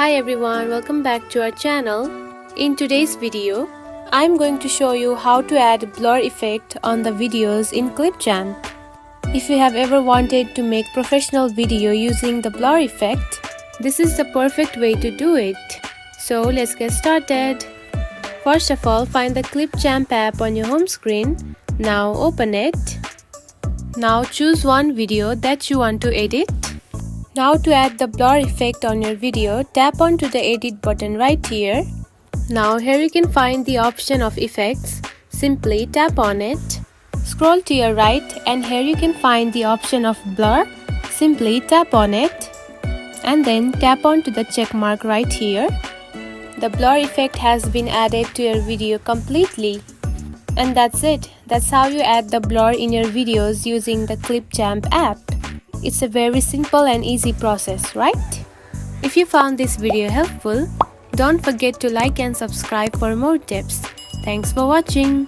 Hi everyone, welcome back to our channel. In today's video, I'm going to show you how to add blur effect on the videos in Clipchamp. If you have ever wanted to make professional video using the blur effect, this is the perfect way to do it. So let's get started. First of all, find the Clipchamp app on your home screen. Now open it. Now choose one video that you want to edit. Now to add the blur effect on your video, tap onto the edit button right here. Now here you can find the option of effects. Simply tap on it. Scroll to your right and here you can find the option of blur. Simply tap on it. And then tap onto the check mark right here. The blur effect has been added to your video completely. And that's it. That's how you add the blur in your videos using the Clipchamp app. It's a very simple and easy process, right? If you found this video helpful, don't forget to like and subscribe for more tips. Thanks for watching.